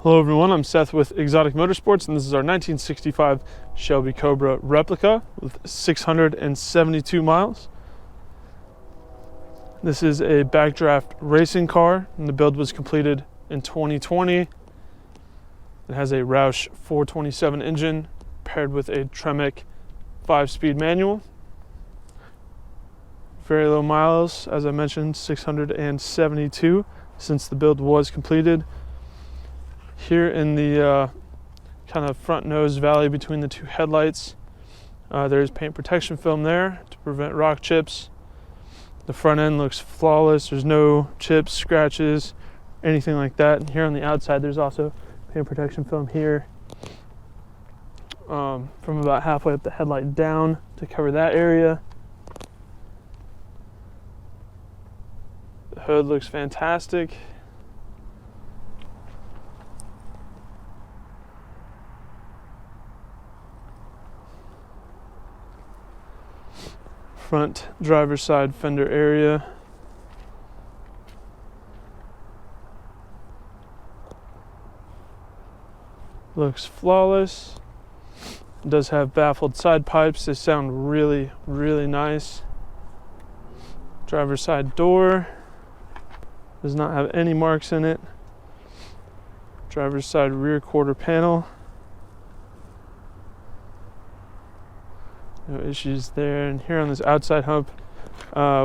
Hello everyone, I'm Seth with Exotic Motorsports, and this is our 1965 Shelby Cobra Replica with 672 miles. This is a backdraft racing car, and the build was completed in 2020. It has a Roush 427 engine paired with a Tremec 5-speed manual. Very low miles, as I mentioned, 672 since the build was completed. Here in the kind of front nose valley between the two headlights, there's paint protection film there to prevent rock chips. The front end looks flawless. There's no chips, scratches, anything like that. And here on the outside, there's also paint protection film here from about halfway up the headlight down to cover that area. The hood looks fantastic. Front driver's side fender area. Looks flawless. It does have baffled side pipes. They sound really, really nice. Driver's side door does not have any marks in it. Driver's side rear quarter panel. No issues there. And here on this outside hump,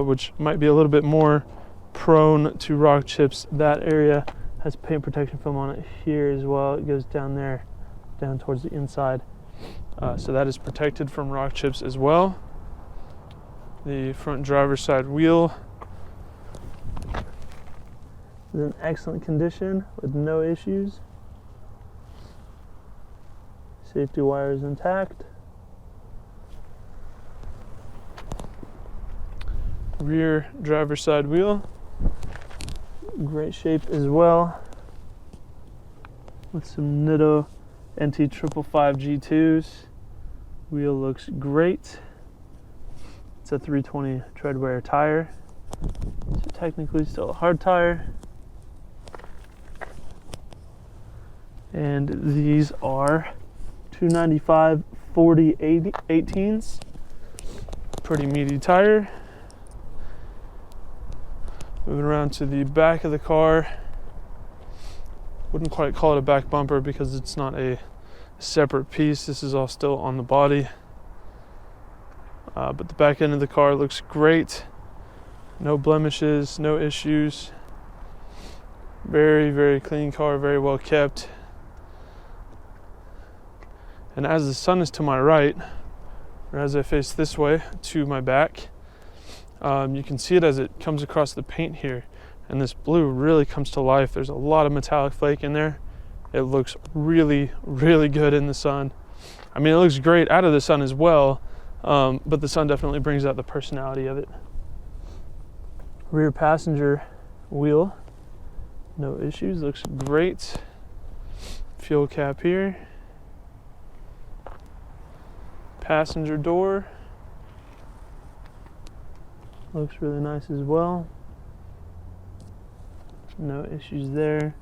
which might be a little bit more prone to rock chips, that area has paint protection film on it here as well. It goes down there, down towards the inside. So that is protected from rock chips as well. The front driver's side wheel is in excellent condition with no issues. Safety wire is intact. Rear driver's side wheel, great shape as well, with some Nitto NT 555 G2s. Wheel looks great. It's a 320 tread wear tire, so technically still a hard tire. And these are 295 40 18s. Pretty meaty tire. Moving around to the back of the car. Wouldn't quite call it a back bumper because it's not a separate piece. This is all still on the body. But the back end of the car looks great. No blemishes, no issues. Very, very clean car, very well kept. And as the sun is to my right, or as I face this way to my back, you can see it as it comes across the paint here, and this blue really comes to life. There's a lot of metallic flake in there. It looks really, really good in the sun. I mean, it looks great out of the sun as well, but the sun definitely brings out the personality of it. Rear passenger wheel, no issues, looks great. Fuel cap here. Passenger door. Looks really nice as well. No issues there.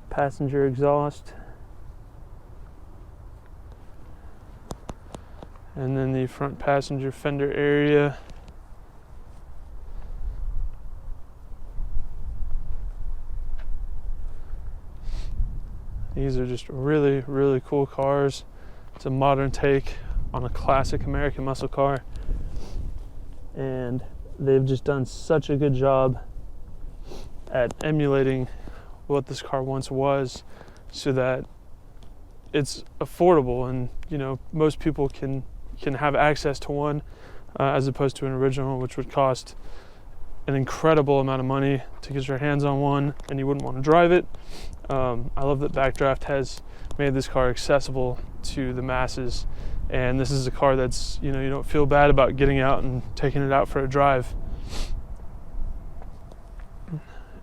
Passenger exhaust. And then the front passenger fender area. These are just really, really cool cars. It's a modern take on a classic American muscle car. And they've just done such a good job at emulating what this car once was, so that it's affordable, and most people can have access to one, as opposed to an original, which would cost an incredible amount of money to get your hands on one, and you wouldn't want to drive it. I love that Backdraft has made this car accessible to the masses. And this is a car that's, you don't feel bad about getting out and taking it out for a drive.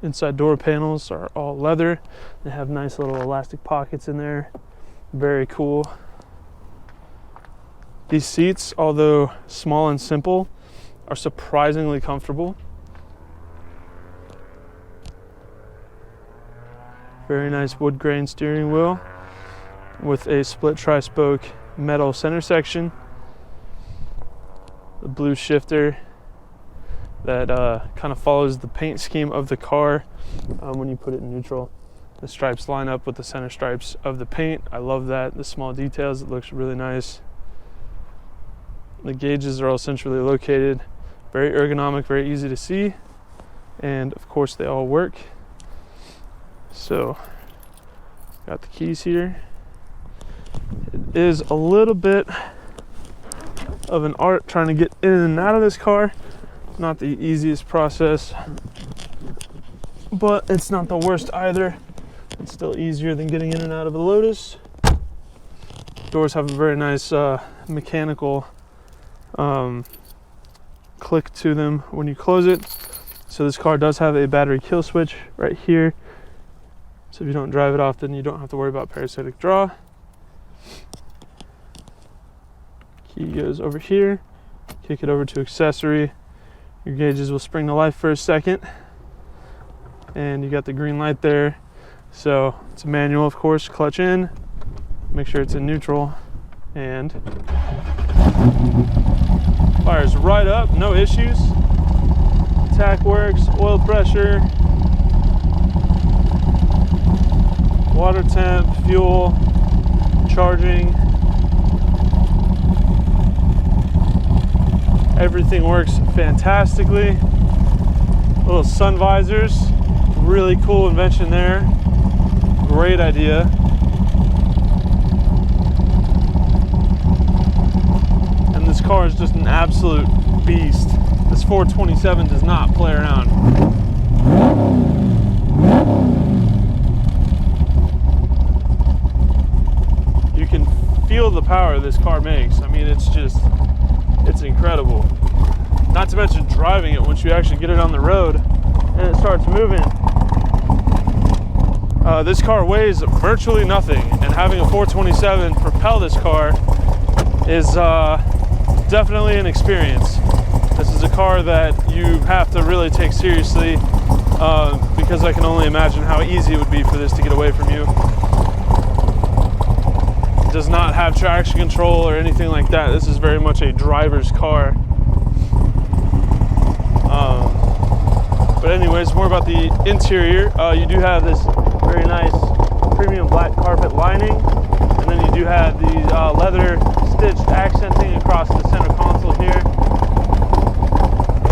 Inside door panels are all leather. They have nice little elastic pockets in there. Very cool. These seats, although small and simple, are surprisingly comfortable. Very nice wood grain steering wheel with a split tri-spoke metal center section. The blue shifter that kind of follows the paint scheme of the car when you put it in neutral. The stripes line up with the center stripes of the paint. I love that. The small details, it looks really nice. The gauges are all centrally located. Very ergonomic, very easy to see. And of course they all work. So, got the keys here. It is a little bit of an art trying to get in and out of this car. Not the easiest process, but it's not the worst either. It's still easier than getting in and out of a Lotus. Doors have a very nice mechanical click to them when you close it. So this car does have a battery kill switch right here. So if you don't drive it often, you don't have to worry about parasitic draw. Key goes over here. Kick it over to accessory. Your gauges will spring to life for a second. And you got the green light there. So it's a manual, of course. Clutch in. Make sure it's in neutral. And fires right up, no issues. Tack works, oil pressure, water temp, fuel, charging. Everything works fantastically. Little sun visors, really cool invention there. Great idea. And this car is just an absolute beast. This 427 does not play around. You can feel the power this car makes. I mean, it's incredible. Not to mention driving it once you actually get it on the road and it starts moving. This car weighs virtually nothing, and having a 427 propel this car is definitely an experience. This is a car that you have to really take seriously because I can only imagine how easy it would be for this to get away from you. It does not have traction control or anything like that. This is very much a driver's car. But anyways, more about the interior. You do have this very nice premium black carpet lining, and then you do have the leather stitched accenting across the center console here.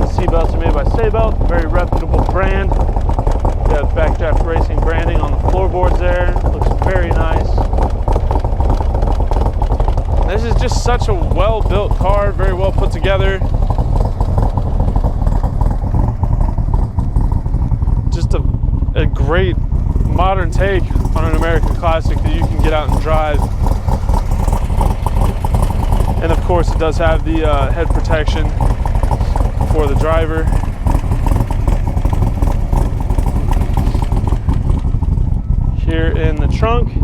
The seatbelts are made by Seatbelt, very reputable brand. You have Backdraft Racing branding on the floorboards there. It looks very nice. This is just such a well-built car, very well put together. Just a great modern take on an American classic that you can get out and drive. And of course it does have the head protection for the driver. Here in the trunk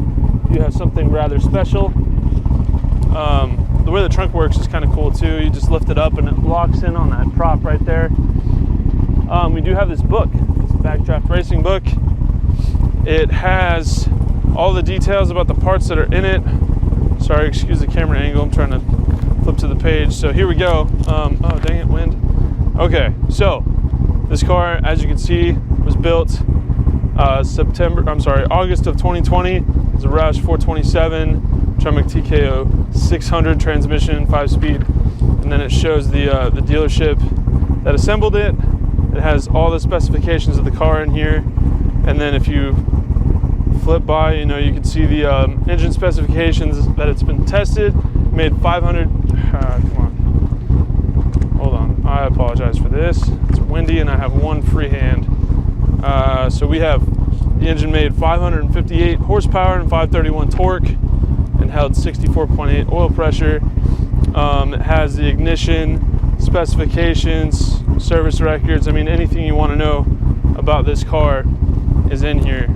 you have something rather special. The way the trunk works is kind of cool too. You just lift it up and it locks in on that prop right there. We do have this book. It's a Backdraft Racing book. It has all the details about the parts that are in it. Sorry, excuse the camera angle. I'm trying to flip to the page. So here we go. Oh, dang it, wind. Okay, so this car, as you can see, was built August of 2020. It's a Roush 427 Tremec TKO 600 transmission, 5-speed. And then it shows the dealership that assembled it. It has all the specifications of the car in here. And then if you flip by, you know, you can see the engine specifications that it's been tested. Made 500, come on, hold on, I apologize for this. It's windy and I have one free hand. So we have the engine made 558 horsepower and 531 torque and held 64.8 oil pressure. It has the ignition specifications, service records. I mean, anything you want to know about this car is in here.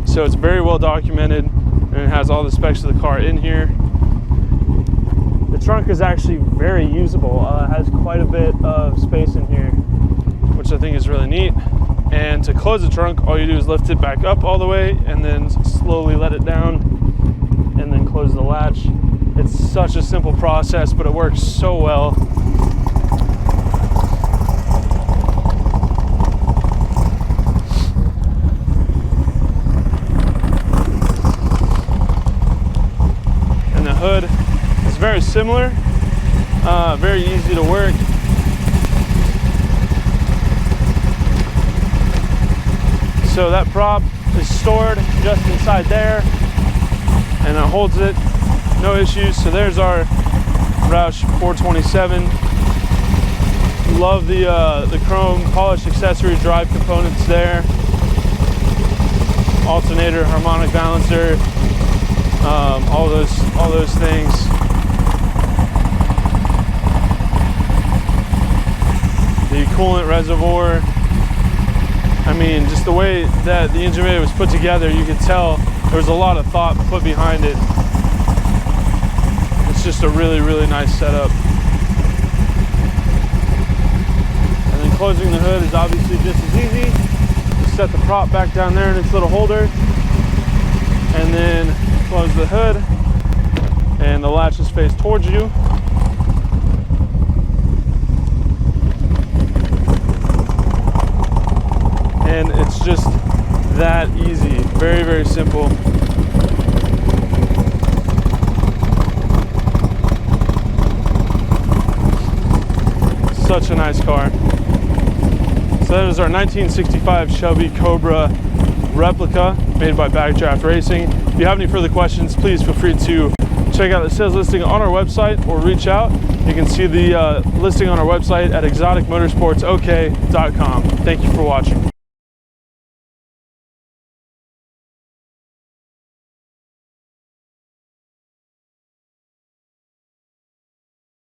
So it's very well documented, and it has all the specs of the car in here. The trunk is actually very usable. It has quite a bit of space in here, which I think is really neat. And to close the trunk, all you do is lift it back up all the way and then slowly let it down and then close the latch. It's such a simple process, but it works so well. And the hood is very similar, very easy to work. So that prop is stored just inside there, and it holds it, no issues. So there's our Roush 427. Love the chrome polished accessories, drive components there. Alternator, harmonic balancer, all those things. The coolant reservoir. I mean, just the way that the engine bay was put together, you could tell there was a lot of thought put behind it. It's just a really, really nice setup. And then closing the hood is obviously just as easy. Just set the prop back down there in its little holder, and then close the hood, and the latch is faced towards you. And it's just that easy. Very, very simple. Such a nice car. So that is our 1965 Shelby Cobra Replica made by Backdraft Racing. If you have any further questions, please feel free to check out the sales listing on our website or reach out. You can see the listing on our website at exoticmotorsportsok.com. Thank you for watching.